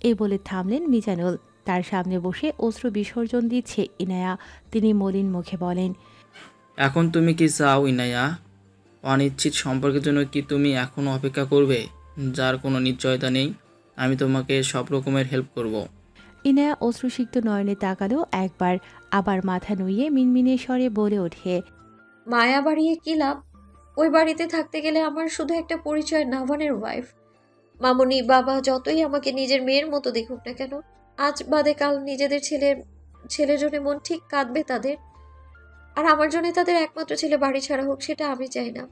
এই বলে থামলেন মিজানুল। তার সামনে বসে অশ্রু বিসর্জন দিচ্ছে ইনায়া। তিনি মলিন মুখে বলেন, এখন তুমি কি চাও ইনায়া? অনিশ্চিত সম্পর্কের জন্য কি তুমি এখনও অপেক্ষা করবে, যার কোনো নিশ্চয়তা নেই? আমি তোমাকে সব রকমের হেল্প করব। ইনায়া অশ্রুসিক্ত নয়নে তাকালো একবার, আবার মাথা নুইয়ে মিনমিনে স্বরে বলে ওঠে, মায়া বাড়িয়ে কি লাভ? ওই বাড়িতে থাকতে গেলে আমার শুধু একটা পরিচয় নাভানের ওয়াইফ। মামুনি বাবা যতই আমাকে নিজের মেয়ের মতো দেখুক না কেন, আজ বাদে কাল নিজেদের ছেলের জন্য মন ঠিক কাঁদবে তাদের। আর আমার জন্য তাদের একমাত্র ছেলে বাড়ি ছাড়া হোক, সেটা আমি চাই না।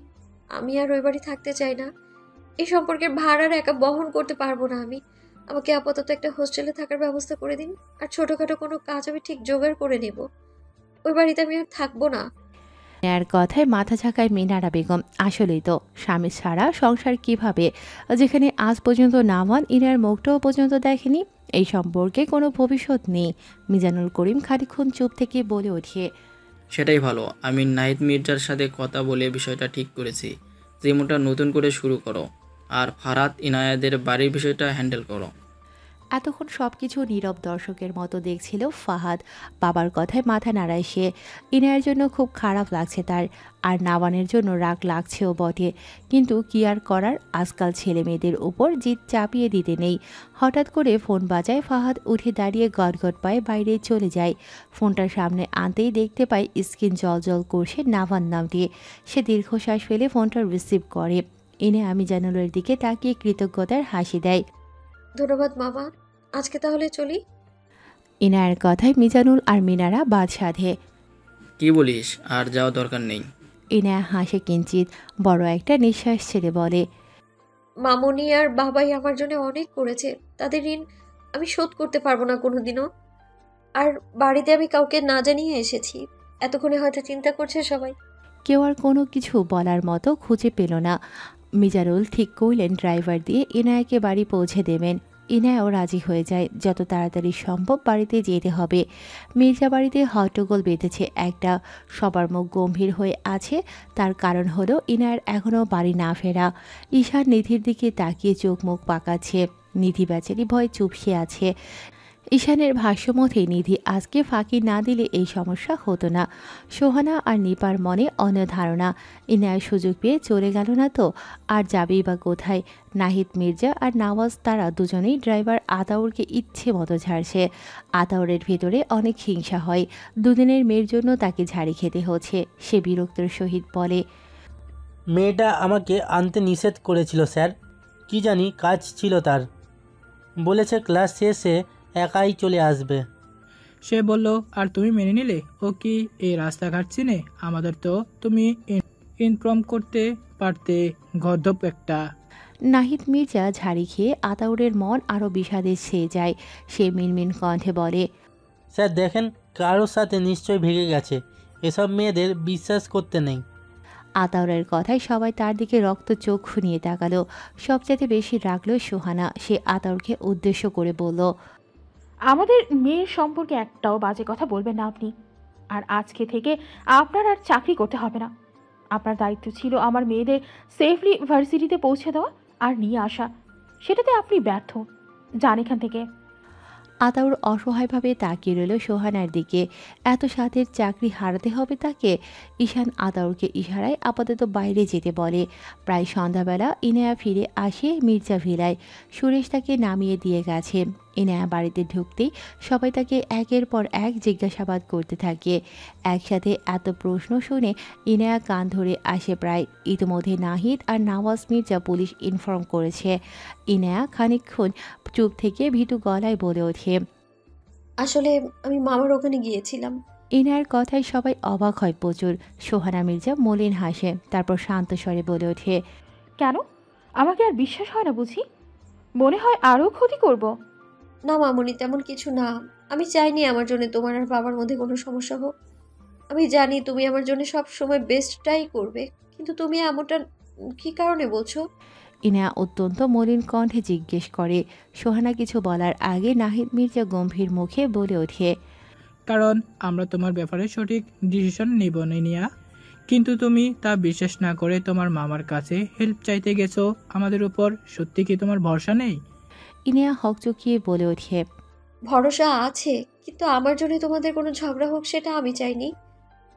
আমি আর ওই বাড়ি থাকতে চাই না। এই সম্পর্কের ভাড়ার একা বহন করতে পারবো না আমি। আমাকে আপাতত একটা হোস্টেলে থাকার ব্যবস্থা করে দিন, আর ছোটখাটো কোনো কাজ আমি ঠিক জোগাড় করে নেব। ওই বাড়িতে আমি আর থাকবো না। ইনায়ার কথায় মাথা ঝাঁকায় মিনারা বেগম। আসলেই তো, স্বামী ছাড়া সংসার কিভাবে, যেখানে আজ পর্যন্ত নামান ইনার মুখটাও পর্যন্ত দেখেনি। এই সম্পর্কে কোনো ভবিষ্যৎ নেই। মিজানুল করিম খানিকক্ষণ চুপ থেকে বলে ওঠে, সেটাই ভালো। আমি নাহিদ মির্জার সাথে কথা বলে বিষয়টা ঠিক করেছি। রিমোটটা নতুন করে শুরু করো, আর ফারাত ইনায়াদের বাড়ির বিষয়টা হ্যান্ডেল করো। এতক্ষণ সবকিছু নীরব দর্শকের মতো দেখছিল ফাহাদ। বাবার কথায় মাথা নাড়ায় সে। ইনায়ের জন্য খুব খারাপ লাগছে তার, আর নাওয়ানের জন্য রাগ লাগছেও বটে। কিন্তু কি আর করার, আজকাল ছেলে মেয়েদের উপর জিদ চাপিয়ে দিতে নেই। হঠাৎ করে ফোন বাজায়। ফাহাদ উঠে দাঁড়িয়ে গটগট পায়ে বাইরে চলে যায়। ফোনটার সামনে আনতেই দেখতে পায় স্ক্রিন জল করছে নাভান নামটি। সে দীর্ঘশ্বাস ফেলে ফোনটা রিসিভ করে। এনে আমি জানালার দিকে তাকিয়ে কৃতজ্ঞতার হাসি দেয়। ধন্যবাদ মামা, আজকে তাহলে চলি। ইনায়ের কথায় মিজানুল আর মিনারা বাদ সাধে। কি বলিস? আর যাওয়া দরকার নেই। ইনায়া হাসে কিঞ্চিত, বড় একটা নিঃশ্বাস ছেড়ে বলে, মামুনি আর বাবাই আমার জন্য অনেক করেছে। তাদের ঋণ আমি শোধ করতে পারবো না কোনোদিনও। আর বাড়িতে আমি কাউকে না জানিয়ে এসেছি। এতক্ষণে হয়তো চিন্তা করছে সবাই। কেউ আর কোনো কিছু বলার মতো খুঁজে পেল না। মিজানুল ঠিক করলেন ড্রাইভার দিয়ে ইনায়াকে বাড়ি পৌঁছে দেবেন। ইনায়াও রাজি হয়ে যায়। যত তাড়াতাড়ি সম্ভব বাড়িতে যেতে হবে। মির্জা বাড়িতে হট্টগোল বেঁধেছে একটা। সবার মুখ গম্ভীর হয়ে আছে। তার কারণ হলো ইনায়ার এখনও বাড়ি না ফেরা। ঈশান নিধির দিকে তাকিয়ে চোখ মুখ পাকাচ্ছে। নিধি বেচারি ভয় চুপসে আছে। ঈশানের ভাষ্যমতে নিধি আজকে ফাঁকি না দিলে এই সমস্যা হতো না। সোহানা আর নিপার মনে অন্য ধারণা, ইনায় সুযোগ পেয়ে চলে গেল না তো, আর যাবেই বা কোথায়। নাহিদ মির্জা আর নওয়াজ তারা দুজনেই ড্রাইভার আতাউরকে ইচ্ছে মতো ঝাড়ছে। আতাউরের ভেতরে অনেক হিংসা হয়। দুদিনের মেয়ের জন্য তাকে ঝাড়ি খেতে হচ্ছে। সে বিরক্তর সহিত বলে, মেয়েটা আমাকে আনতে নিষেধ করেছিল স্যার। কি জানি কাজ ছিল তার। বলেছে ক্লাস শেষে একাই চলে আসবে। সে বলল, আর তুমি মেনে নিলে? ও কি এই রাস্তাঘাট চিনে? আমাদের তো তুমি ইনফর্ম করতে পারতে, গর্দভ একটা। নাহিদ মির্জা ঝাড়ি খেয়ে আতাউরের মন আরও বিষাদে ছেয়ে যায়। সে মিনমিন কণ্ঠে বলে, স্যার দেখেন, কারোর সাথে নিশ্চয়ই ভেগে গেছে। এসব মেয়েদের বিশ্বাস করতে নেই। আতাউরের কথায় সবাই তার দিকে রক্ত চক্ষু নিয়ে তাকালো। সবচেয়ে বেশি রাগলো সোহানা। সে আতাউরকে উদ্দেশ্য করে বলল, আমাদের মেয়ের সম্পর্কে একটাও বাজে কথা বলবেন না আপনি। আর আজকে থেকে আপনার আর চাকরি করতে হবে না। আপনার দায়িত্ব ছিল আমার মেয়েদের সেফলি ভার্সিটিতে পৌঁছে দেওয়া আর নিয়ে আসা। সেটাতে আপনি ব্যর্থ। যান এখান থেকে। আতাউর অসহায়ভাবে তাকিয়ে রইল সোহানার দিকে। এত সাথের চাকরি হারাতে হবে তাকে। ঈশান আতাউরকে ইশারায় আপাতত বাইরে যেতে বলে। প্রায় সন্ধ্যাবেলা ইনায়া ফিরে আসে মির্জা ভিলায়। সুরেশ তাকে নামিয়ে দিয়ে গেছে। ইনায়া বাড়িতে ঢুকতেই সবাই তাকে একের পর এক জিজ্ঞাসাবাদ করতে থাকে। একসাথে এত প্রশ্ন শুনে ইনায়া কান ধরে আসে প্রায়। ইতিমধ্যে নাহিদ আর নওয়াজ মির্জা পুলিশ ইনফর্ম করেছে। ইনায়া খানিকক্ষণ চুপ থেকে ভীতু গলায় বলে ওঠে, আসলে আমি মামার ওখানে গিয়েছিলাম। ইনায়ার কথায় সবাই অবাক হয় প্রচুর। সোহানা মির্জা মলিন হাসে, তারপর শান্ত স্বরে বলে ওঠে, কেন? আমাকে আর বিশ্বাস হয় না বুঝি? মনে হয় আরও ক্ষতি করব। না মামুনি, তেমন কিছু না। আমি চাইনি আমার জন্য তোমার আর বাবার মধ্যে কোনো সমস্যা হোক। আমি জানি তুমি আমার জন্য সব সময় বেস্টটাই করবে, কিন্তু তুমি এমনটা কি কারণে বলছো? ইনায়া অত্যন্ত মলিন কণ্ঠে জিজ্ঞেস করে। সোহানা কিছু বলার আগে নাহিদ মির্জা গম্ভীর মুখে বলে ওঠে, কারণ আমরা তোমার ব্যাপারে সঠিক ডিসিশন নিব নিয়া। কিন্তু তুমি তা বিশ্বাস না করে তোমার মামার কাছে হেল্প চাইতে গেছো আমাদের উপর। সত্যি কি তোমার ভরসা নেই? ইনিয়া হকচকিয়ে বলে ওঠে, ভরসা আছে, কিন্তু আমার জন্য তোমাদের কোনো ঝগড়া হোক সেটা আমি চাইনি,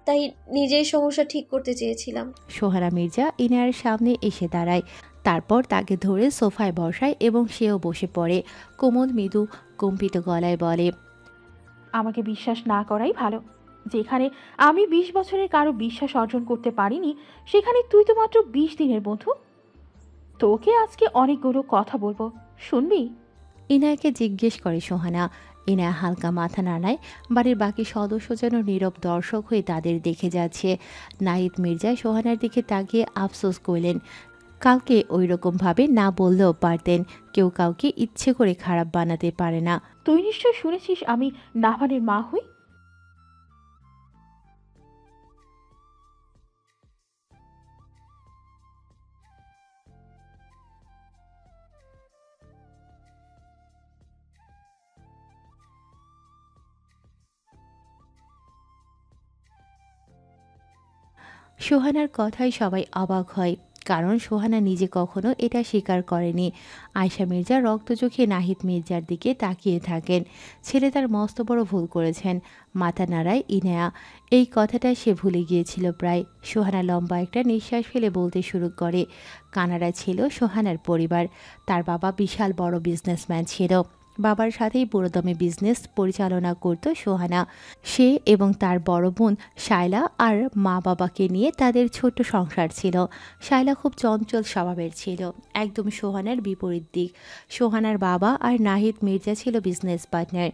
তাই নিজেই সমস্যা ঠিক করতে চেয়েছিলাম। সোহানা মির্জা ইনিয়ার সামনে এসে দাঁড়ায়, তারপর তাকে ধরে সোফায় বসায় এবং সেও বসে পড়ে। কোমল মৃদু কম্পিত গলায় বলে, আমাকে বিশ্বাস না করাই ভালো। যেখানে আমি 20 বছরের কারো বিশ্বাস অর্জন করতে পারিনি, সেখানে তুই তো মাত্র 20 দিনের বন্ধু। তোকে আজকে অনেকগুলো কথা বলবো, শুনবি? ইনায়াকে জিজ্ঞেস করে সোহানা। ইনায়া হালকা মাথা নাড়ায়। বাড়ির বাকি সদস্য যেন নীরব দর্শক হয়ে তাদের দেখে যাচ্ছে। নাহিদ মির্জা সোহানার দিকে তাকিয়ে আফসোস করলেন, কাউকে ওই রকমভাবে না বললেও পারতেন। কেউ কাউকে ইচ্ছে করে খারাপ বানাতে পারে না। তুই নিশ্চয় শুনেছিস আমি নাভানের মা হই। সোহানার কথায় সবাই অবাক হয়, কারণ সোহানা নিজে কখনো এটা স্বীকার করেনি। আয়শা মির্জা রক্ত চোখে নাহিদ মির্জার দিকে তাকিয়ে থাকেন। ছেলে তার মস্ত বড় ভুল করেছেন। মাথা নাড়ায় ইনায়া। এই কথাটা সে ভুলে গিয়েছিল প্রায়। সোহানা লম্বা একটা নিঃশ্বাস ফেলে বলতে শুরু করে, কানাডায় ছিল সোহানার পরিবার। তার বাবা বিশাল বড় বিজনেসম্যান ছিল। বাবার সাথেই পুরোদমে বিজনেস পরিচালনা করত সোহানা। সে এবং তার বড় বোন শায়লা আর মা বাবাকে নিয়ে তাদের ছোট্ট সংসার ছিল। শায়লা খুব চঞ্চল স্বভাবের ছিল, একদম সোহানার বিপরীত দিক। সোহানার বাবা আর নাহিদ মির্জা ছিল বিজনেস পার্টনার।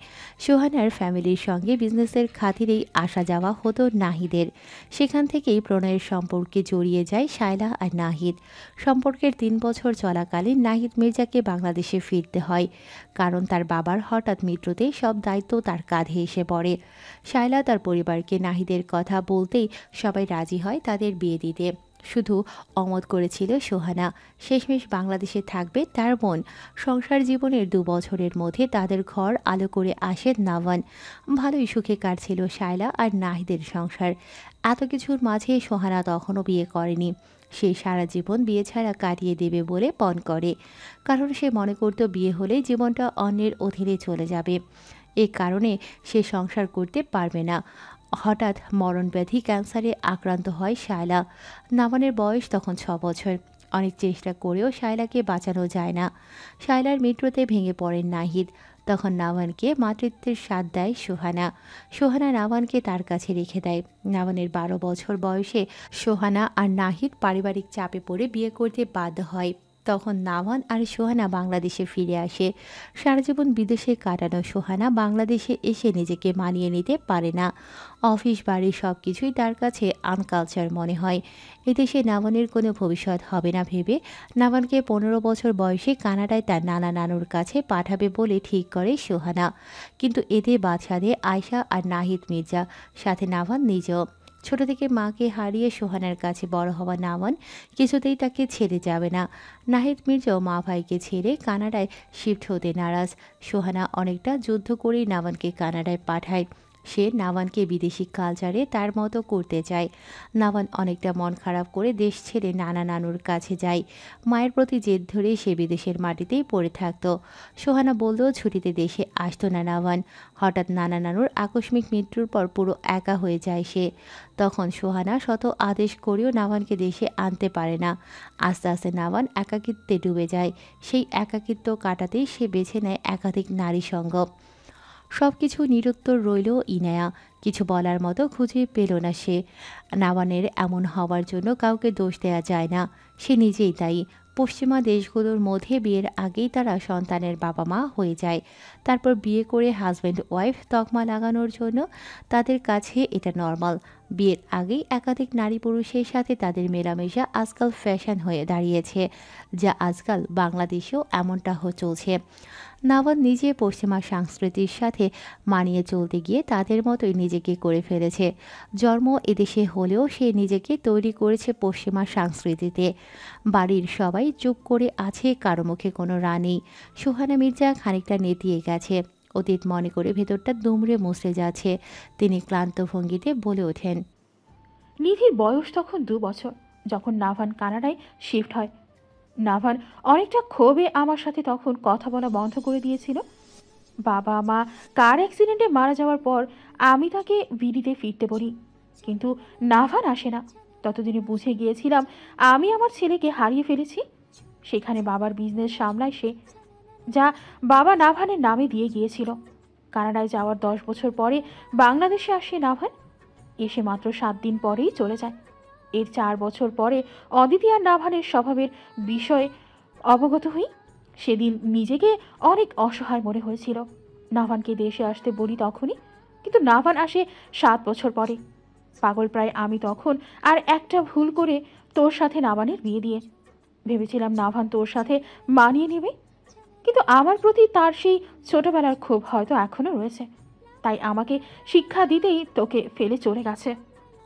সোহানার ফ্যামিলির সঙ্গে বিজনেসের খাতিরেই আসা যাওয়া হতো নাহিদের। সেখান থেকেই প্রণয়ের সম্পর্কে জড়িয়ে যায় শায়লা আর নাহিদ। সম্পর্কের 3 বছর চলাকালীন নাহিদ মির্জাকে বাংলাদেশে ফিরতে হয়, কারণ তার বাবার হঠাৎ মৃত্যুতে সব দায়িত্ব তার কাঁধে এসে পড়ে। শায়লা তার পরিবারকে নাহিদের কথা বলতেই সবাই রাজি হয় তাদের বিয়ে দিতে। শুধু অমত করেছিল সোহানা। শেষমেশ বাংলাদেশে থাকবে তার বোন। সংসার জীবনের 2 বছরের মধ্যে তাদের ঘর আলো করে আসে নাভান। ভালোই সুখে কাটছিল শায়লা আর নাহিদের সংসার। এত কিছুর মাঝে সোহানা তখনও বিয়ে করেনি। সে সারা জীবন বিয়ে ছাড়া কাটিয়ে দেবে বলে পণ করে, কারণ সে মনে করত বিয়ে হলে জীবনটা অন্যের অধীনে চলে যাবে। এ কারণে সে সংসার করতে পারবে না। হঠাৎ মরণব্যাধি ক্যান্সারে আক্রান্ত হয় শায়লা। নাভানের বয়স তখন 6 বছর। অনেক চেষ্টা করেও শায়লাকে বাঁচানো যায় না। শায়লার মৃত্যুতে ভেঙে পড়েন নাহিদ। তখন নাভানকে মাতৃত্বের স্বাদ দেয় সোহানা। সোহানা নাভানকে তার কাছে রেখে দেয়। নাভানের 12 বছর বয়সে সোহানা আর নাহিদ পারিবারিক চাপে পড়ে বিয়ে করতে বাধ্য হয়। তখন নাভান আর সোহানা বাংলাদেশে ফিরে আসে। সারা জীবন বিদেশে কাটানো সোহানা বাংলাদেশে এসে নিজেকে মানিয়ে নিতে পারে না। অফিস বাড়ির সব কিছুই তার কাছে আনকালচার মনে হয়। এদেশে নাভানের কোনো ভবিষ্যৎ হবে না ভেবে নাভানকে 15 বছর বয়সে কানাডায় তার নানা নানুর কাছে পাঠাবে বলে ঠিক করে সোহানা। কিন্তু এতে বাধা দেয় আয়শা আর নাহিদ মির্জা, সাথে নাভান নিজেও। ছোট থেকে মাকে হারিয়ে সোহানার কাছে বড় হওয়া নাভান কিছুতেই তাকে ছেড়ে যাবে না। নাহিদ মির্জাও মা ভাইকে ছেড়ে কানাডায় শিফট হতে নারাজ। সোহানা অনেকটা যুদ্ধ করেই নাভানকে কানাডায় পাঠায়। সে নাভানকে বিদেশি কালচারে তার মতো করতে চায়। নাভান অনেকটা মন খারাপ করে দেশ ছেড়ে নানা নানুর কাছে যায়। মায়ের প্রতি জেদ ধরে সে বিদেশের মাটিতেই পড়ে থাকত। সোহানা বললেও ছুটিতে দেশে আসতো না নাভান। হঠাৎ নানা নানুর আকস্মিক মৃত্যুর পর পুরো একা হয়ে যায় সে। তখন সোহানা শত আদেশ করেও নাভানকে দেশে আনতে পারে না। আস্তে আস্তে নাভান একাকিত্বে ডুবে যায়। সেই একাকিত্ব কাটাতেই সে বেছে নেয় একাধিক নারী সঙ্গ। সব কিছু নিরুত্তর রইল ইনায়া। কিছু বলার মতো খুঁজে পেল না সে। নাভানের এমন হওয়ার জন্য কাউকে দোষ দেয়া যায় না, সে নিজেই দায়ী। পশ্চিমা দেশগুলোর মধ্যে বিয়ের আগেই তারা সন্তানের বাবা মা হয়ে যায়। তারপর বিয়ে করে হাজব্যান্ড ওয়াইফ তকমা লাগানোর জন্য তাদের কাছে এটা নর্মাল। বিয়ের আগেই একাধিক নারী পুরুষের সাথে তাদের মেলামেশা আজকাল ফ্যাশন হয়ে দাঁড়িয়েছে, যা আজকাল বাংলাদেশেও এমনটা চলছে। নাভান নিজে পশ্চিমা সংস্কৃতির সাথে মানিয়ে চলতে গিয়ে তাদের মতোই নিজেকে করে ফেলেছে। জন্ম এদেশে হলেও সে নিজেকে তৈরি করেছে পশ্চিমা সংস্কৃতিতে। বাড়ির সবাই চুপ করে আছে, কারো মুখে কোনো রা নেই। সোহানা মির্জা খানিকটা নেতিয়ে গেছে। অতীত মনে করে ভেতরটা দুমড়ে মুছড়ে যাচ্ছে। তিনি ক্লান্ত ভঙ্গিতে বলে ওঠেন, নিধির বয়স তখন 2 বছর যখন নাভান কানাডায় শিফট হয়। নাভান অনেকটা ক্ষোভে আমার সাথে তখন কথা বলা বন্ধ করে দিয়েছিল। বাবা মা কার অ্যাক্সিডেন্টে মারা যাওয়ার পর আমি তাকে বিড়িতে ফিরতে বলি, কিন্তু নাভান আসে না। ততদিনে বুঝে গিয়েছিলাম আমি আমার ছেলেকে হারিয়ে ফেলেছি। সেখানে বাবার বিজনেস সামলায় সে, যা বাবা নাভানের নামে দিয়ে গিয়েছিল। কানাডায় যাওয়ার 10 বছর পরে বাংলাদেশে আসে নাভান। এসে মাত্র 7 দিন পরেই চলে যায়। এর 4 বছর পরে অদিতি আর নাভানের স্বভাবের বিষয়ে অবগত হই। সেদিন নিজেকে অনেক অসহায় মনে হয়েছিল। নাভানকে দেশে আসতে বলি তখনই, কিন্তু নাভান আসে 7 বছর পরে। পাগল প্রায় আমি তখন, আর একটা ভুল করে তোর সাথে নাভানের বিয়ে দিয়ে ভেবেছিলাম নাভান তোর সাথে মানিয়ে নেবে, কিন্তু আমার প্রতি তার সেই ছোটবেলার ক্ষোভ হয়তো এখনো রয়েছে। তাই আমাকে শিক্ষা দিতেই তোকে ফেলে চলে গেছে।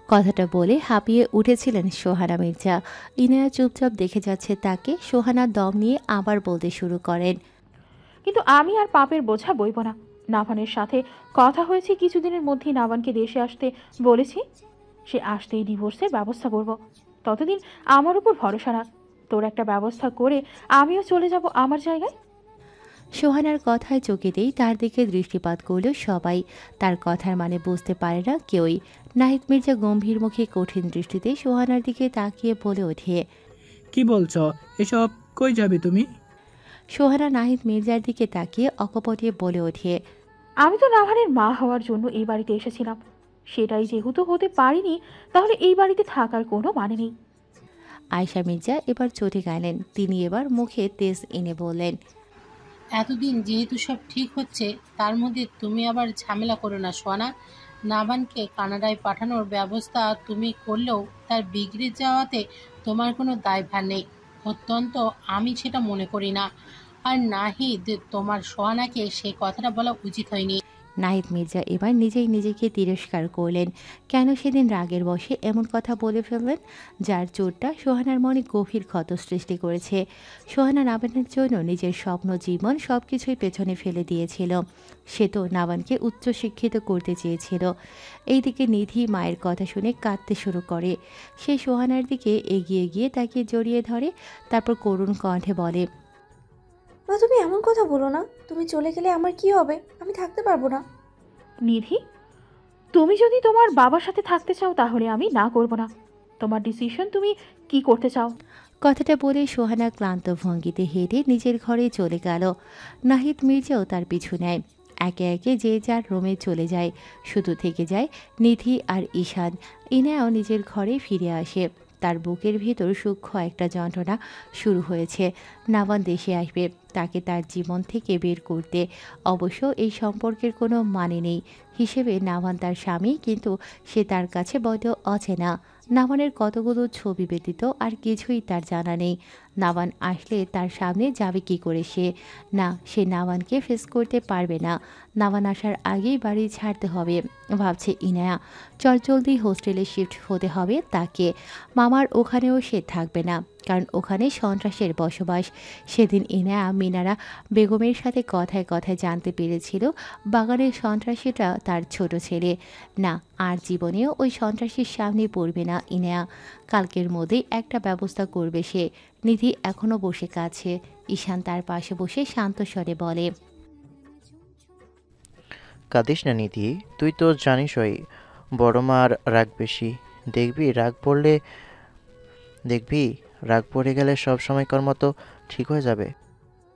কথাটা বলে হাঁপিয়ে উঠেছিলেন সোহানা মির্জা। ইনায়া চুপচাপ দেখে যাচ্ছে তাকে। সোহানা দম নিয়ে আবার বলতে শুরু করেন। কিন্তু আমি আর পাপের বোঝা বইব না। নাভানের সাথে কথা হয়েছে, কিছুদিনের মধ্যেই নাভানকে দেশে আসতে বলেছি। সে আসতেই ডিভোর্সের ব্যবস্থা করব। ততদিন আমার উপর ভরসা রাখ। তোর একটা ব্যবস্থা করে আমিও চলে যাব আমার জায়গায়। সোহানার কথায় চকিতেই তার দিকে দৃষ্টিপাত করল সবাই। তার কথার মানে বুঝতে পারে না কেউই। নাহিদ মির্জা গম্ভীর মুখে কঠিন দৃষ্টিতে সোহানার দিকে তাকিয়ে বলে ওঠে। কি বলছো এসব? কই যাবে তুমি? সোহানা নাহিদ মির্জার দিকে তাকিয়ে অকপটে বলে ওঠে। আমি তো নাভানের মা হওয়ার জন্য এই বাড়িতে এসেছিলাম। সেটাই যেহেতু হতে পারিনি, তাহলে এই বাড়িতে থাকার কোনো মানে নেই। আয়শা মির্জা এবার চটে গেলেন। তিনি এবার মুখে তেজ এনে বললেন। এতদিন যেহেতু সব ঠিক হচ্ছে, তার মধ্যে তুমি আবার ঝামেলা করো না সোনা। নাভানকে কানাডায় পাঠানোর ব্যবস্থা তুমি করলেও তার বিগড়ে যাওয়াতে তোমার কোনো দায়ভার নেই। অত্যন্ত আমি সেটা মনে করি না। আর নাহিদ, তোমার সোহানাকে সেই কথাটা বলা উচিত হয়নি। নাহিদ মির্জা এবার নিজেই নিজেকে তিরস্কার করলেন। কেন সেদিন রাগের বশে এমন কথা বলে ফেললেন, যার চোটটা সোহানার মনে গভীর ক্ষত সৃষ্টি করেছে। সোহানা নাবানের জন্য নিজের স্বপ্ন জীবন সব কিছুই পেছনে ফেলে দিয়েছিল। সে তো নাবানকে উচ্চশিক্ষিত করতে চেয়েছিল। এইদিকে নিধি মায়ের কথা শুনে কাঁদতে শুরু করে। সে সোহানার দিকে এগিয়ে গিয়ে তাকে জড়িয়ে ধরে, তারপর করুণ কণ্ঠে বলে। মা, তুমি এমন কথা বলো না। তুমি চলে গেলে আমার কি হবে? আমি থাকতে পারবো না। নিধি, তুমি যদি তোমার বাবার সাথে থাকতে চাও তাহলে আমি না করব না। তোমার ডিসিশন, তুমি কি করতে চাও। কথাটা বলে সোহানা ক্লান্ত ভঙ্গিতে হেঁটে নিজের ঘরে চলে গেল। নাহিদ মির্জাও তার পিছু নেয়। একে একে যে যার রুমে চলে যায়। শুধু থেকে যায় নিধি আর ঈশান। ইনায়াও নিজের ঘরে ফিরে আসে। তার বুকের ভেতর সূক্ষ্ম একটা যন্ত্রণা শুরু হয়েছে। নাভান দেশে আসবে, তাকে তার জীবন থেকে বের করতে। অবশ্য এই সম্পর্কের কোনো মানে নেই হিসেবে নাভান তার স্বামী, কিন্তু সে তার কাছে বড্ড অচেনা। নাভানের কতগুলো ছবি ব্যতীত আর কিছুই তার জানা নেই। নাভান আসলে তার সামনে যাবে কি করে সে? না, সে নাভানকে ফেস করতে পারবে না। নাভান আসার আগেই বাড়ি ছাড়তে হবে ভাবছে ইনায়া। চটজলদি হোস্টেলে শিফট হতে হবে তাকে। মামার ওখানেও সে থাকবে না, কারণ ওখানে সন্ত্রাসের বসবাস। সেদিন ইনায়া মিনারা বেগমের সাথে কথায় কথায় জানতে পেরেছিল বাগানের সন্ত্রাসীটা তার ছোট ছেলে। না, আর জীবনেও ওই সন্ত্রাসীর সামনে পড়বে না ইনায়া। কালকের মধ্যেই একটা ব্যবস্থা করবে সে। নিধি এখনও বসে কাছে। ঈশান তার পাশে বসে শান্ত স্বরে বলে। কাঁদিস না নিধি, তুই তো জানিসই বড় মার রাগ বেশি। দেখবি রাগ পড়ে গেলে সব সময়কার মতো ঠিক হয়ে যাবে।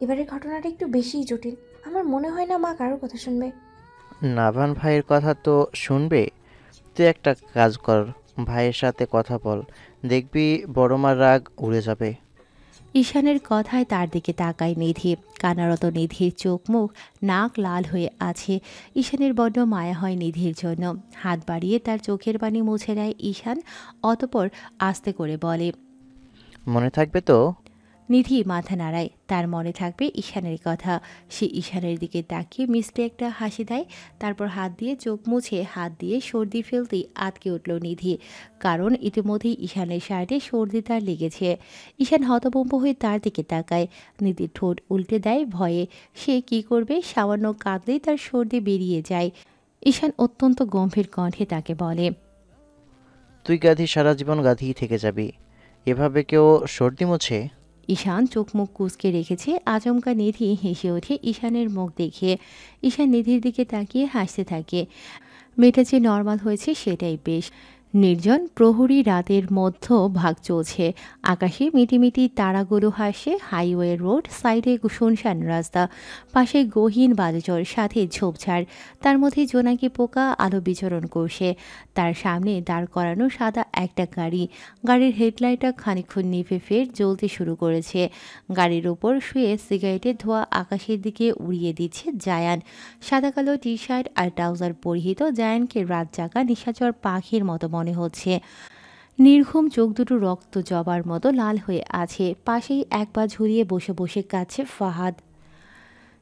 এবারের ঘটনাটা একটু বেশিই জটিল। আমার মনে হয় না মা কারোর কথা শুনবে। নাভান ভাইয়ের কথা তো শুনবে। তুই একটা কাজ কর, ভাইয়ের সাথে কথা বল, দেখবি বড় মার রাগ উড়ে যাবে। ঈশানের কথায় তার দিকে তাকায় নিধি। কানারত নিধির চোখ মুখ নাক লাল হয়ে আছে। ঈশানের বড্ড মায়া হয় নিধির জন্য। হাত বাড়িয়ে তার চোখের পানি মুছে নেয় ঈশান। অতপর আস্তে করে বলে। মনে থাকবে তো? নিধি মাথা নাড়ায়। তার মনে থাকবে ঈশানের কথা। সে ঈশানের দিকে তাকিয়ে মিষ্টি একটা হাসি দেয়। তারপর হাত দিয়ে চোখ মুছে হাত দিয়ে সর্দি ফেলতেই আটকে উঠল নিধি, কারণ ইতিমধ্যেই ঈশানের শার্টে সর্দি তার লেগেছে। ঈশান হতভম্ব হয়ে তার দিকে তাকায়। নিধির ঠোঁট উল্টে দেয় ভয়ে। সে কি করবে, সামান্য কাঁদলেই তার সর্দি বেরিয়ে যায়। ঈশান অত্যন্ত গম্ভীর কণ্ঠে তাকে বলে। তুই গাধি, সারা জীবন গাধিই থেকে যাবি। এভাবে কেউ সর্দি মোছে? ঈশান চোখ মুখ কুঁচকে রেখেছে। আচমকা নিধি হেসে ওঠে ঈশানের মুখ দেখে। ঈশান নিধির দিকে তাকিয়ে হাসতে থাকে। মেয়েটা যে নর্মাল হয়েছে সেটাই বেশ। নির্জন প্রহরী রাতের মধ্য ভাগ চলছে। আকাশে মিটিমিটি তারাগুলো হাসে। হাইওয়ে রোড, সাইডে শুনশান রাস্তা, পাশে গহীন বালুচর, সাথে ঝোপঝাড়। তার মধ্যে জোনাকি পোকা আলো বিচরণ করছে। তার সামনে দাঁড় করানো সাদা একটা গাড়ি। গাড়ির হেডলাইটটা খানিকক্ষণ নিভে ফের জ্বলতে শুরু করেছে। গাড়ির ওপর শুয়ে সিগারেটের ধোঁয়া আকাশের দিকে উড়িয়ে দিচ্ছে জায়ান। সাদা কালো টি শার্ট আর ট্রাউজার পরিহিত জায়ানকে রাত জাগা নিশাচর পাখির মতো মনে হচ্ছে। নির্ঘুম চোখ দুটো রক্ত জবার মতো লাল হয়ে আছে। পাশেই এক পা ঝুলিয়ে বসে বসে কাছে ফাহাদ।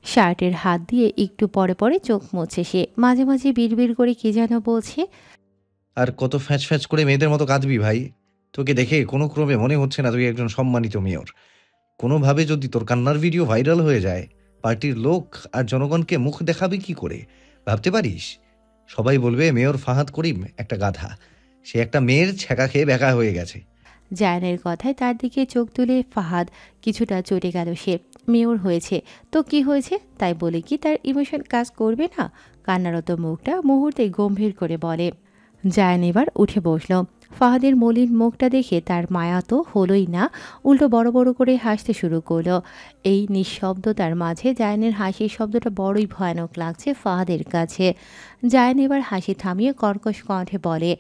শার্টের হাত দিয়ে একটু পরে পরে চোখ মুছছে সে। মাঝে মাঝে বিড়বিড় করে কি যেন বলছে। আর কত ফ্যাচ ফ্যাচ করে মেয়েদের মতো কাঁদবি ভাই? তোকে দেখে কোনো ক্রমে মনে হচ্ছে না তুই একজন সম্মানিত মেয়র। কোনোভাবে যদি তোর কান্নার ভিডিও ভাইরাল হয়ে যায়, পার্টির লোক আর জনগণকে মুখ দেখাবি কি করে ভাবতে পারিস? সবাই বলবে মেয়র ফাহাদ করিম একটা গাধা, সে একটা মেয়ের ছ্যাঁকা খেয়ে ব্যাকা হয়ে গেছে। জায়ানের কথায় তার দিকে চোখ তুলে ফাহাদ কিছুটা চটে গেল সে। মেয়র হয়েছে তো কি হয়েছে, তাই বলে কি তার ইমোশন কাজ করবে না? কান্নারত মুখটা মুহূর্তে গম্ভীর করে বলে। জায়ান এবার উঠে বসল। ফাহাদের মলিন মুখটা দেখে তার মায়া তো হলোই না, উল্টো বড় বড় করে হাসতে শুরু করলো। এই নিঃশব্দতার মাঝে জায়ানের হাসির শব্দটা বড়ই ভয়ানক লাগছে ফাহাদের কাছে। জায়ান এবার হাসি থামিয়ে কর্কশ কণ্ঠে বলে,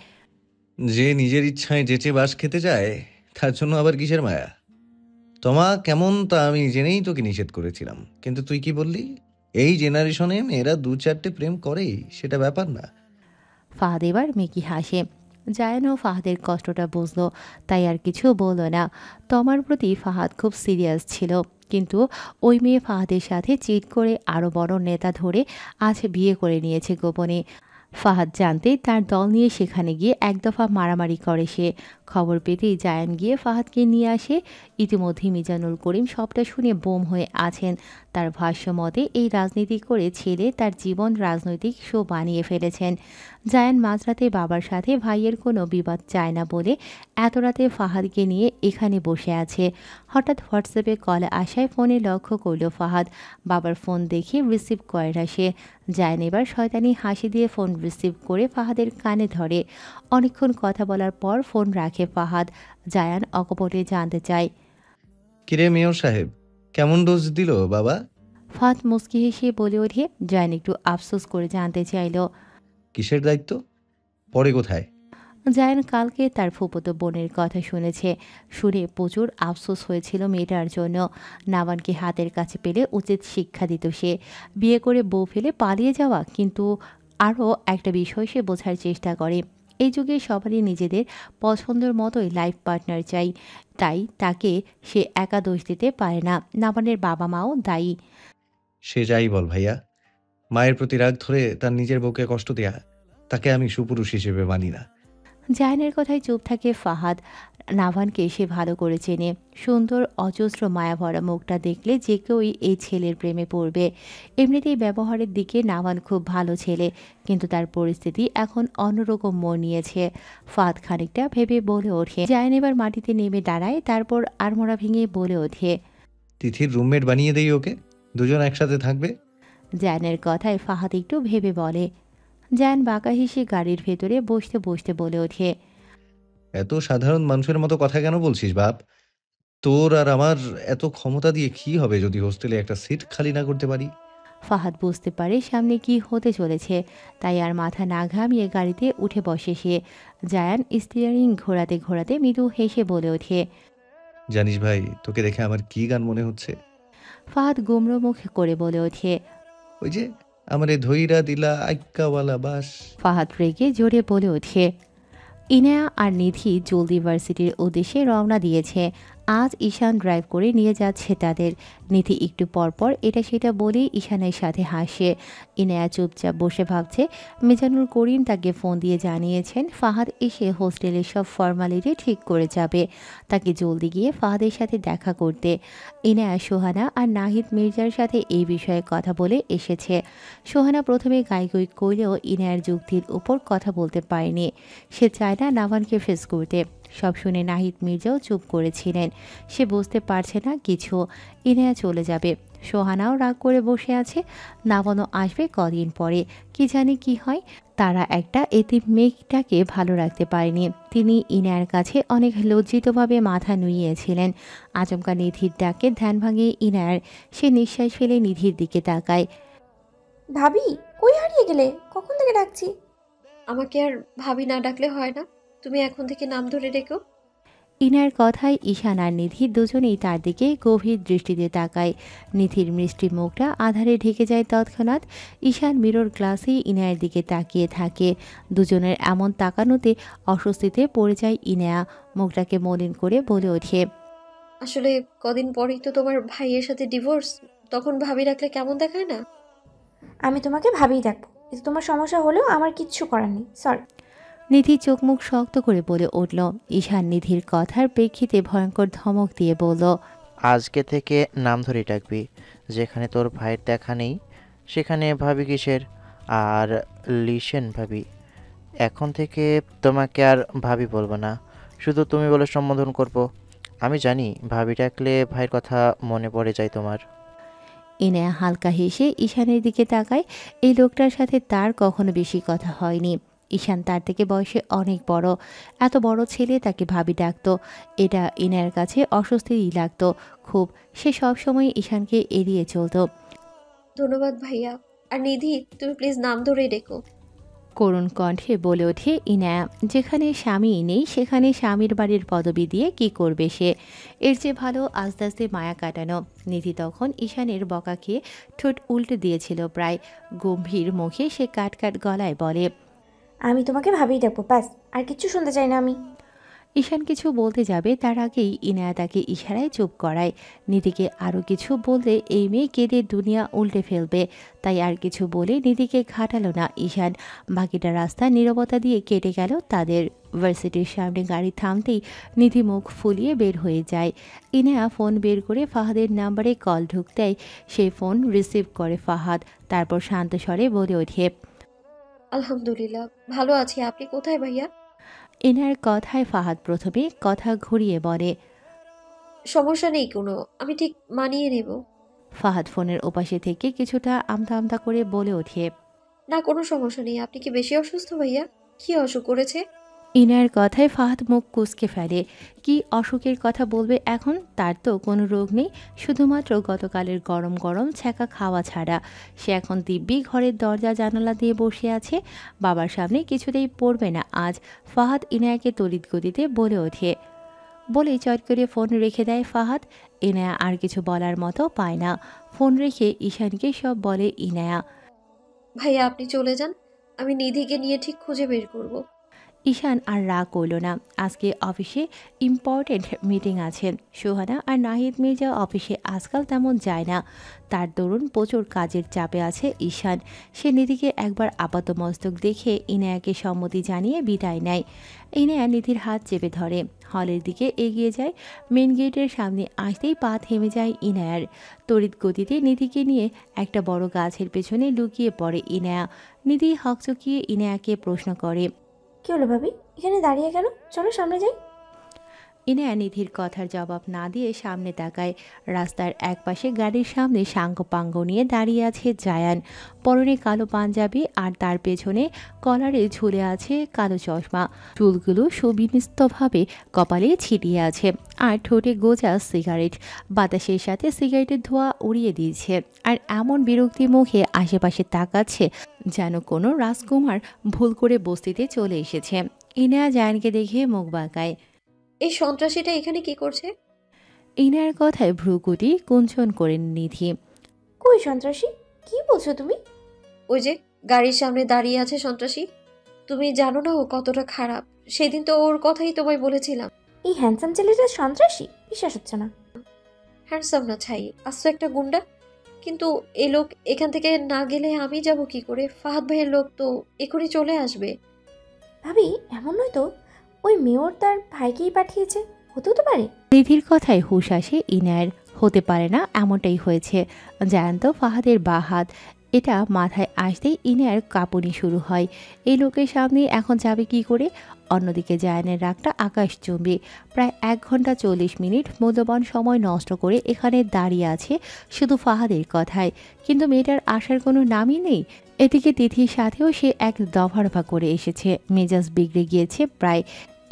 যে নিজের ইচ্ছায় যেচে বাস খেতে চায় তার জন্য আবার কিসের মায়া? তোমা কেমন তা আমি জেনেই তোকে নিষেধ করেছিলাম, কিন্তু তুই কি বললি? এই জেনারেশনে মেয়েরা 2-4টে প্রেম করেই, সেটা ব্যাপার না। ফাহাদ এবার মেকি হাসে। জায়ানও ফাহাদের কষ্টটা বুঝলো, তাই আর কিছু বলল না। তমার প্রতি ফাহাদ খুব সিরিয়াস ছিল, কিন্তু ওই মেয়ে ফাহাদের সাথে চিট করে আরও বড় নেতা ধরে আজ বিয়ে করে নিয়েছে গোপনে। ফাহাদ জানতে তার দল নিয়ে সেখানে গিয়ে এক দফা মারামারি করে সে। খবর পেতেই জায়ান গিয়ে ফাহাদকে নিয়ে আসে। ইতিমধ্যে মিজানুল করিম সবটা শুনে বোম হয়ে আছেন। তার ভাষ্য মতে এই রাজনীতি করে ছেলে তার জীবন রাজনৈতিক শো বানিয়ে ফেলেছেন। জায়ান মাঝরাতে বাবার সাথে ভাইয়ের কোনো বিবাদ চায় না বলে এত রাতে ফাহাদকে নিয়ে এখানে বসে আছে। হঠাৎ হোয়াটসঅ্যাপে কল আসায় ফোনে লক্ষ্য করল ফাহাদ। বাবার ফোন দেখে রিসিভ করে না সে। জায়ান এবার শয়তানি হাসি দিয়ে ফোন রিসিভ করে ফাহাদের কানে ধরে। অনেকক্ষণ কথা বলার পর ফোন রাখে ফাহাদ। জায়ান অকপটে জানতে চায়, কিরে মেয়র সাহেব, কেমন ডোজ দিল বাবা? ফাহাদ মুচকি হেসে বলে ওঠে। জায়ান একটু আফসোস করে জানতে চাইল, কিসের দায়িত্ব? পরে কোথায়? জায়ান কালকে তার ফুফুতো বোনের কথা শুনেছে। শুনে প্রচুর আফসোস হয়েছিল মেয়েটার জন্য। নাবানকে হাতের কাছে পেলে উচিত শিক্ষা দিত সে। বিয়ে করে বউ ফেলে পালিয়ে যাওয়া, কিন্তু আরও একটা বিষয় সে বোঝার চেষ্টা করে। এই যুগে সবারই নিজেদের পছন্দের মতোই লাইফ পার্টনার চাই, তাই তাকে সে একা দোষ দিতে পারে না। নাবানের বাবা মাও দায়ী। সে যাই বল ভাইয়া, মায়ের প্রতি রাগ ধরে তার নিজের বউকে কষ্ট দেয়া, তাকে আমি সুপুরুষ হিসেবে মানি না। জায়ানের কথায় চুপ থাকে ফাহাদ। নাভানকে সে ভালো করে চেনে। সুন্দর অজস্র মায়াভরা মুখটা দেখলে যে কেউই এই ছেলের প্রেমে পড়বে। এমনিতেই ব্যবহারের দিকে নাভান খুব ভালো ছেলে, কিন্তু তার পরিস্থিতি এখন অন্যরকম মোড় নিয়েছে। ফাহাদ খানিকটা ভেবে বলে ওঠে। জায়ান এবার মাটিতে নেমে দাঁড়ায়, তারপর আড়মোড়া ভেঙে বলে ওঠে, তিথির রুমমেট বানিয়ে দেই ওকে, দুজন একসাথে থাকবে। জায়ানের কথায় ফাহাদ একটু ভেবে বলে। জায়ান বাঁকা হেসে গাড়ির ভেতরে বসতে বসতে বলে ওঠে, এত সাধারণ মানুষের মতো কথা কেন বলছিস বাপ? তোর আর আমার এত ক্ষমতা দিয়ে কি হবে যদি হোস্টেলে একটা সিট খালি না করতে পারি? ফাহাদ বুঝতে পারে সামনে কি হতে চলেছে, তাই আর মাথা না ঘামিয়ে গাড়িতে উঠে বসে সে। জায়ান স্টিয়ারিং ঘোরাতে ঘোরাতে মৃদু হেসে বলে ওঠে, জানিস ভাই, তোকে দেখে আমার কি গান মনে হচ্ছে? ফাহাদ গুমড়ো মুখ করে বলে ওঠে, ওই যে আমারে ধইরা দিলা আইক্কাওয়ালা বাস। ফাহাদ রেগে জোরে বলে ওঠে। ইনায়া আর নিধি জলদি ভার্সিটির উদ্দেশ্যে রওনা দিয়েছে। আজ ঈশান ড্রাইভ করে নিয়ে যাচ্ছে তাদের। নিধি একটু পরপর এটা সেটা বলে ঈশানের সাথে হাসে। ইনায়া চুপচাপ বসে ভাবছে। মিজানুল করিম তাকে ফোন দিয়ে জানিয়েছেন ফাহাদ এসে হোস্টেলের সব ফর্মালিটি ঠিক করে যাবে, তাকে জলদি গিয়ে ফাহাদের সাথে দেখা করতে। ইনায়া সোহানা আর নাহিদ মির্জার সাথে এই বিষয়ে কথা বলে এসেছে। সোহানা প্রথমে গাইগুই করলেও ইনায়ার যুক্তির উপর কথা বলতে পারেনি। সে চায় না নাভানকে ফেস করতে। সব শুনে নাহিদ মির্জাও চুপ করেছিলেন। সে বুঝতে পারছে না কিছু। ইনায়া চলে যাবে, সোহানাও রাগ করে বসে আছে। নাবানও আসবে কদিন পরে, কি জানি কি হয়। তারা একটা এতিম মেয়েটাকে ভালো রাখতে পারেনি। তিনি ইনায়ার কাছে অনেক লজ্জিতভাবে মাথা নুইয়েছিলেন। আচমকা নিধির ডাকে ধ্যান ভাঙিয়ে ইনায়ার। সে নিঃশ্বাস ফেলে নিধির দিকে তাকায়। ভাবি, কই হারিয়ে গেলে? কখন থেকে ডাকছি। আমাকে আর ভাবি না ডাকলে হয় না? তুমি এখন থেকে নাম ধরে ডেকো। ইনার কথায় ঈশান আর নিধি দুজনেই তার দিকে গভীর দৃষ্টিতে তাকায়। নিধির মিষ্টি মুখটা আধারে ঢেকে যায় তৎক্ষণাৎ। ঈশান মিরর গ্লাসে ইনায়ের দিকে তাকিয়ে থাকে। দুজনের এমন তাকানোতে অস্বস্তিতে পড়ে যায় ইনায়া। মুখটাকে মলিন করে বলে ওঠে, আসলে কদিন পরেই তো তোমার ভাইয়ের সাথে ডিভোর্স, তখন ভাবি রাখলে কেমন দেখায় না? আমি তোমাকে ভাবিই ডাকবো, এতে তোমার সমস্যা হলেও আমার কিচ্ছু করার নেই, সরি। নিধি চোখ মুখ শক্ত করে বলে উঠল। ঈশান নিধির কথার প্রেক্ষিতে ভয়ঙ্কর ধমক দিয়ে বলল, আজকে থেকে নাম ধরে ডাকবি। যেখানে তোর ভাইয়ের দেখা নেই সেখানে ভাবি কিসের? আর লিসেন ভাবি, এখন থেকে তোমাকে আর ভাবি বলবো না, শুধু তুমি বলে সম্বোধন করব। আমি জানি ভাবি ডাকলে ভাইয়ের কথা মনে পড়ে যায় তোমার। ইনায়া হালকা হেসে ঈশানের দিকে তাকায়। এই লোকটার সাথে তার কখনো বেশি কথা হয়নি। ঈশান তার থেকে বয়সে অনেক বড়। এত বড় ছেলে তাকে ভাবি ডাকতো, এটা ইনায়ার কাছে অস্বস্তিই লাগতো খুব। সে সবসময় ঈশানকে এড়িয়ে চলতো। ধন্যবাদ ভাইয়া। আর নিধি, তুমি প্লিজ নাম ধরে ডেকো। করুণ কণ্ঠে বলে ওঠে ইনায়া। যেখানে স্বামী নেই সেখানে স্বামীর বাড়ির পদবি দিয়ে কি করবে সে? এর চেয়ে ভালো আস্তে আস্তে মায়া কাটানো। নিধি তখন ঈশানের বকা খেয়ে ঠোঁট উল্টে দিয়েছিল প্রায়। গম্ভীর মুখে সে কাট কাট গলায় বলে, আমি তোমাকে ভাবিই ডাকবো, ব্যাস, আর কিচ্ছু শুনতে চাই না আমি। ঈশান কিছু বলতে যাবে তার আগেই ইনায়া তাকে ইশারায় চুপ করায়। নিধিকে আরও কিছু বললে এই মেয়ে কেঁদে দুনিয়া উল্টে ফেলবে, তাই আর কিছু বলে নিধিকে ঘাটালো না ঈশান। বাকিটা রাস্তা নীরবতা দিয়ে কেটে গেল তাদের। ভার্সিটির সামনে গাড়ি থামতেই নিধি মুখ ফুলিয়ে বের হয়ে যায়। ইনায়া ফোন বের করে ফাহাদের নাম্বারে কল ঢুকতেই সে ফোন রিসিভ করে ফাহাদ। তারপর শান্ত স্বরে বলে ওঠে, আলহামদুলিল্লাহ ভালো আছি। আপনি কোথায় ভাইয়া? ইনার কথায় ফাহাদ প্রথমে কথা ঘুরিয়ে বলে, সমস্যা নেই কোনো, আমি ঠিক মানিয়ে নেব। ফাহাদ ফোনের ওপাশে থেকে কিছুটা আমতা আমতা করে বলে ওঠে, না কোনো সমস্যা নেই। আপনি কি বেশি অসুস্থ ভাইয়া? কি অসুখ করেছে? ইনার কথায় ফাহাদ মুখ কুঁচকে ফেলে। কি অসুখের কথা বলবে এখন? তার তো কোনো রোগ নেই, শুধুমাত্র গতকালের গরম গরম ছ্যাঁকা খাওয়া ছাড়া। সে এখন দিব্যি ঘরের দরজা জানালা দিয়ে বসে আছে। বাবার সামনে কিছুতেই পড়বে না আজ। ফাহাদ ইনায়াকে তড়িৎ গতিতে বলে ওঠে। বলে চট করে ফোন রেখে দেয় ফাহাদ। ইনায়া আর কিছু বলার মতো পায় না। ফোন রেখে ঈশানকে সব বলে ইনায়া। ভাইয়া আপনি চলে যান, আমি নিধিকে নিয়ে ঠিক খুঁজে বের করব। ঈশান আর রাগ করল না। আজকে অফিসে ইম্পর্টেন্ট মিটিং আছে। সোহানা আর নাহিদ মির্জা অফিসে আজকাল তেমন যায় না। তার দরুন প্রচুর কাজের চাপে আছে ঈশান। সে নিধিকে একবার আপাতমস্তক দেখে ইনায়াকে সম্মতি জানিয়ে বিদায় নেয়। ইনায়া নিধির হাত চেপে ধরে হলের দিকে এগিয়ে যায়। মেন গেটের সামনে আসতেই পা থেমে যায় ইনায়ার। তড়িৎ গতিতে নিধিকে নিয়ে একটা বড় গাছের পেছনে লুকিয়ে পড়ে ইনায়া। নিধি হকচকিয়ে ইনায়াকে প্রশ্ন করে, কি হলো ভাবি, এখানে দাঁড়িয়ে কেন? চলো সামনে যাই। ইনায়া নিধির কথার জবাব না দিয়ে সামনে তাকায়। রাস্তার একপাশে গাড়ির সামনে সাঙ্গপাঙ্গ নিয়ে দাঁড়িয়ে আছে জায়ান। পরনে কালো পাঞ্জাবি আর তার পেছনে কলারে ঝুলে আছে কালো চশমা। চুলগুলো সুবিন্যস্তভাবে কপালে ছিটিয়ে আছে আর ঠোঁটে গোজা সিগারেট। বাতাসের সাথে সিগারেটের ধোঁয়া উড়িয়ে দিয়েছে আর এমন বিরক্তি মুখে আশেপাশে তাকাচ্ছে যেন কোনো রাজকুমার ভুল করে বস্তিতে চলে এসেছে। ইনায়া জায়ানকে দেখে মুখ বাঁকায়। এই সন্ত্রাসীটা এখানে কি করছে? ইনার কথায় ভ্রুকুটি কুঞ্চন করেন নিধি। কই সন্ত্রাসী? কি বলছো তুমি? ওই যে গাড়ির সামনে দাঁড়িয়ে আছে সন্ত্রাসী। তুমি জানো না ও কতটা খারাপ? সেদিন তো ওর কথাই তোমায় বলেছিলাম। এই হ্যান্ডসাম ছেলেটা সন্ত্রাসী? বিশ্বাস হচ্ছে না। হ্যান্ডসাম না ছাই, আস্ত একটা গুন্ডা। কিন্তু এই লোক এখান থেকে না গেলে আমি যাব কি করে? ফাহাদ ভাইয়ের লোক তো এখনই চলে আসবে। ভাবি এমন নয় তো, ওই মেয়র তার ভাইকেই পাঠিয়েছে, হতেও তো পারে। নিধির কথায় হুঁশ আসে ইনায়ের। হতে পারে না এমনটাই হয়েছে। জায়ান্ত ফাহাদের বা হাত। এটা মাথায় আসতেই ইনায়ার কাঁপুনি শুরু হয়। এই লোকের সামনে এখন যাবে কি করে? অন্যদিকে জায়ানের রাগটা আকাশচুম্বী। প্রায় 1 ঘন্টা 40 মিনিট মূল্যবান সময় নষ্ট করে এখানে দাঁড়িয়ে আছে শুধু ফাহাদের কথায়, কিন্তু মেয়েটার আসার কোনো নামই নেই। এদিকে তিথির সাথেও সে এক দফারফা করে এসেছে, মেজাজ বিগড়ে গিয়েছে প্রায়।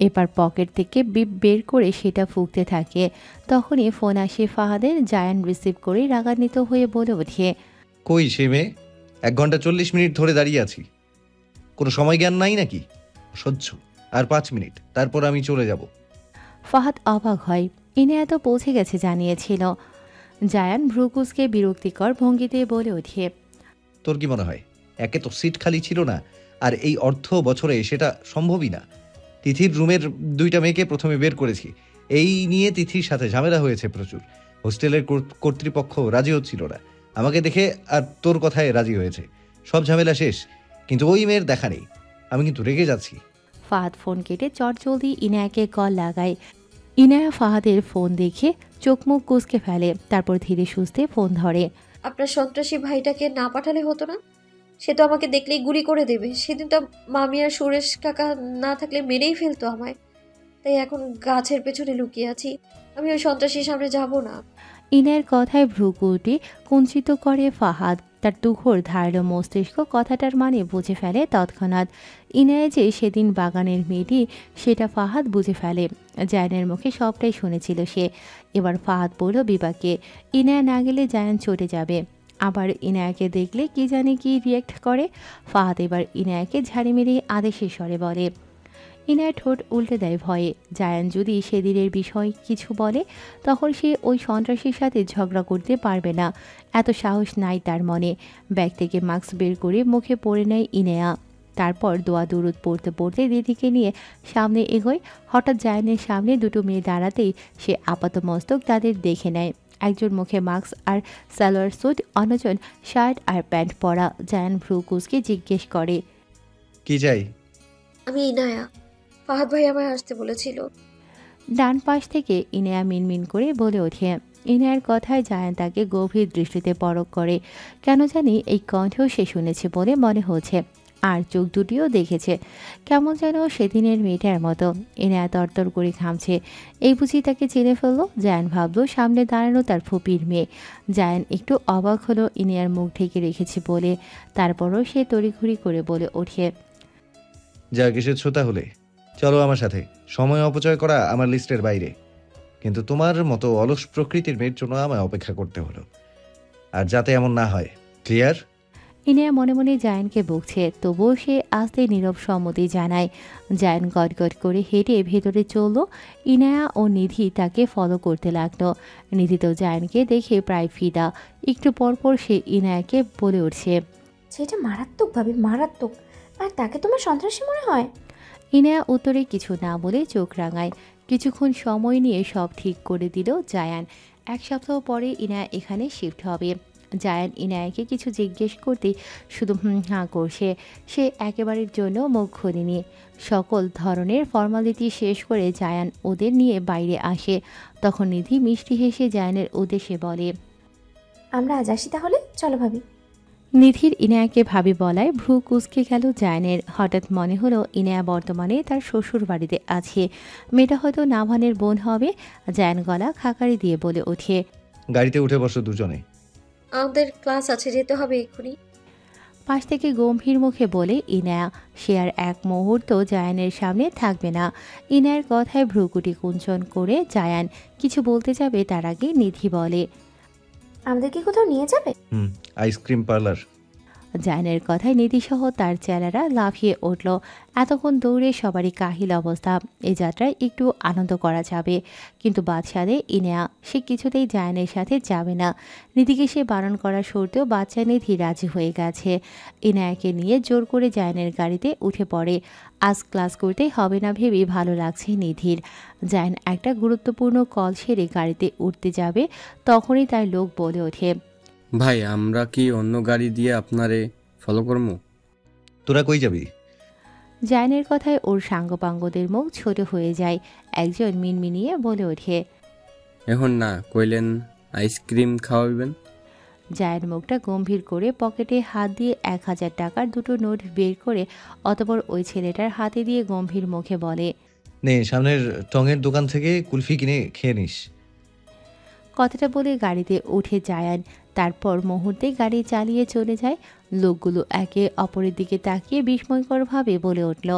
এবার পকেট থেকে বিপ বের করে সেটা ফুঁকতে থাকে। তখনই ফোন আসে ফাহাদের। জায়ান রিসিভ করে রাগান্বিত হয়ে বলে ওঠে, কই সে মেয়ে? 1 ঘন্টা 40 মিনিট ধরে দাঁড়িয়ে আছি, কোনো সময় জ্ঞান নাই নাকি? সহ্য আর 5 মিনিট, তারপর আমি চলে যাব। ফাহাদ অবাক হয়। ইনায়া তো পৌঁছে গেছে জানিয়েছিল। জায়ান ভ্রুকুসকে বিরক্তিকর ভঙ্গিতে বলে ওঠে, তোর কি মনে হয় একে তো সিট খালি ছিল না, আর এই অর্থ বছরে সেটা সম্ভবই না। তিথির রুমের 2টা মেয়েকে প্রথমে বের করেছি, এই নিয়ে তিথির সাথে ঝামেলা হয়েছে প্রচুর। হোস্টেলের কর্তৃপক্ষ রাজি হচ্ছিল না, আমাকে দেখে আর তোর কথায় রাজি হয়েছে। সব ঝামেলা শেষ, কিন্তু ওই মেয়ের দেখা নেই। আমি কিন্তু রেগে যাচ্ছি। ফাহাদ ফোন কেটে চটজলদি ইনায়াকে কল লাগায়। ইনায়া ফাহাদের ফোন দেখে চোখ মুখ কুঁচকে ফেলে, তারপর ধীরে সুস্থে ফোন ধরে। আপনার সন্ত্রাসী ভাইটাকে না পাঠালে হতো না? সে তো আমাকে দেখলেই গুলি করে দেবে। সেদিন তো মামি আর সুরেশ কাকা না থাকলে মেরেই ফেলতো আমায়। তাই এখন গাছের পেছনে লুকিয়ে আছি। আমি ওই সন্ত্রাসীর সামনে যাব না। ইনায়ের কথায় ভ্রুকুটি কুঞ্চিত করে ফাহাদ। তার তুখোড় ধারালো মস্তিষ্ক কথাটার মানে বুঝে ফেলে তৎক্ষণাৎ। ইনায়ে যে সেদিন বাগানের মেয়েটি সেটা ফাহাদ বুঝে ফেলে। জায়ানের মুখে সবটাই শুনেছিল সে। এবার ফাহাদ বলল বিপাকে, ইনায়া না গেলে জায়ান চটে যাবে। আবার ইনায়াকে দেখলে কি জানি কি রিয়েক্ট করে। ফাহাদ এবার ইনায়াকে ঝাড়ি মেরে আদেশের স্বরে বলে। ইনায়া ঠোঁট উল্টে দেয় ভয়ে। জায়ান যদি সেদিনের বিষয় কিছু বলে তখন সে ওই সন্ত্রাসীর সাথে ঝগড়া করতে পারবে না, এত সাহস নাই তার মনে। ব্যাগ থেকে মাস্ক বের করে মুখে পরে নেয় ইনায়া। তারপর দোয়া দুরুদ পড়তে পড়তে দিদিকে নিয়ে সামনে এগোয়। হঠাৎ জায়ানের সামনে 2টো মেয়ে দাঁড়াতেই সে আপাতমস্তক তাদের দেখে নেয়। একজন মুখে মাস্ক আর সালোয়ার স্যুট, অন্যজন শার্ট আর প্যান্ট পরা। জায়ান ভ্রু কুঁচকে জিজ্ঞেস করে, কি চাই? আমি ইনায়া, ফাহাদ ভাই আমায় আসতে বলেছিল। ডান পাশ থেকে ইনায়া মিনমিন করে বলে ওঠে। ইনায়ার কথায় জায়ান তাকে গভীর দৃষ্টিতে পরখ করে। কেন জানি এই কণ্ঠেও সে শুনেছে বলে মনে হচ্ছে, আর চোখ দুটিও দেখেছে কেমন যেন সেদিনের মেয়েটার মতো। ইনায়া তরতর করে ঘামছে। এই বুঝি তাকে চিনে ফেললো। জায়ান ভাবলো সামনে দাঁড়ানো তার ফুপির মেয়ে। জায়ান একটু অবাক হলো ইনায়ার মুখ ঢেকে রেখেছে বলে। তারপরও সে তড়িঘড়ি করে বলে ওঠে, যা এসেছো তাহলে চলো আমার সাথে। সময় অপচয় করা আমার লিস্টের বাইরে, কিন্তু তোমার মতো অলস প্রকৃতির মেয়ের জন্য আমায় অপেক্ষা করতে হলো, আর যাতে এমন না হয়। ক্লিয়ার? ইনায়া মনে মনে জায়ানকে বকছে, তবুও সে আস্তে নীরব সম্মতি জানায়। জায়ান গটগট করে হেঁটে ভেতরে চলল। ইনায়া ও নিধি তাকে ফলো করতে লাগলো। নিধি তো জায়ানকে দেখে প্রায় ফিদা। একটু পরপর সে ইনায়াকে বলে উঠছে, সেটা মারাত্মক ভাবে মারাত্মক। আর তাকে তোমার সন্ত্রাসী মনে হয়? ইনায়া উত্তরে কিছু না বলে চোখ রাঙায়। কিছুক্ষণ সময় নিয়ে সব ঠিক করে দিল জায়ান। 1 সপ্তাহ পরে ইনায়া এখানে শিফট হবে। জায়ান ইনায়াকে কিছু জিজ্ঞেস করতে শুধু হাঁ করছে। সে একেবারের জন্য মুখ খুলেনি। সকল ধরনের ফর্মালিটি শেষ করে জায়ান ওদের নিয়ে বাইরে আসে। তখন নিধি মিষ্টি হেসে জায়ানের উদ্দেশ্যে বলে, আমরা আজ আসি তাহলে, চলো ভাবি। নিধির ইনায়াকে ভাবি বলায় ভ্রু কুঁচকে গেল জায়ানের। হঠাৎ মনে হলো ইনায়া বর্তমানে তার শ্বশুর বাড়িতে আছে। মেয়েটা হয়তো নাভানের বোন হবে। জায়ান গলা খাকারি দিয়ে বলে ওঠে, গাড়িতে উঠে বসো দুজনে। আমাদের ক্লাস আছে, যেতে হবে এক্ষুনি। পাশ থেকে গম্ভীর মুখে বলে ইনায়া। সে আর এক মুহূর্ত জায়ানের সামনে থাকবে না। ইনায়ার কথায় ভ্রুকুটি কুঞ্চন করে জায়ান কিছু বলতে যাবে, তার আগে নিধি বলে, আমাদের কি কোথাও নিয়ে যাবে? Ice cream parlour. জায়ানের কথায় নিধিসহ তার চেলারা লাফিয়ে উঠল। এতক্ষণ দৌড়ে সবারই কাহিল অবস্থা। এই যাত্রায় একটু আনন্দ করা যাবে, কিন্তু বাদশাদে ইনায়া সে কিছুতেই জায়ানের সাথে যাবে না। নিধিকে সে বারণ করা সত্ত্বেও বাচ্চা নিধি রাজি হয়ে গেছে। ইনায়াকে নিয়ে জোর করে জায়ানের গাড়িতে উঠে পড়ে। আজ ক্লাস করতে হবে না ভেবে ভালো লাগছে নিধির। জায়ান একটা গুরুত্বপূর্ণ কল সেরে গাড়িতে উঠতে যাবে, তখনই তার লোক বলে ওঠে, ভাই আমরা কি অন্য গাড়ি দিয়ে আপনারে ফলো করবো? তোরা কই যাবি? জায়ানের কথায় ওর সাঙ্গপাঙ্গদের মুখ ছোট হয়ে যায়। একজন মিনমিনিয়ে বলে ওঠে, এখন না কইলেন আইসক্রিম খাওয়াবেন। জায়ের মুখটা গম্ভীর করে পকেটে হাত দিয়ে 1000 টাকার দুটো নোট বের করে অতঃপর ওই ছেলেটার হাতে দিয়ে গম্ভীর মুখে বলে, নে সামনের টঙের দোকান থেকে কুলফি কিনে খেয়ে নিস। কথাটা বলে গাড়িতে উঠে জায়ান, তারপর মুহূর্তে গাড়ি চালিয়ে চলে যায়। লোকগুলো একে অপরের দিকে তাকিয়ে বিস্ময়করভাবে বলে উঠল,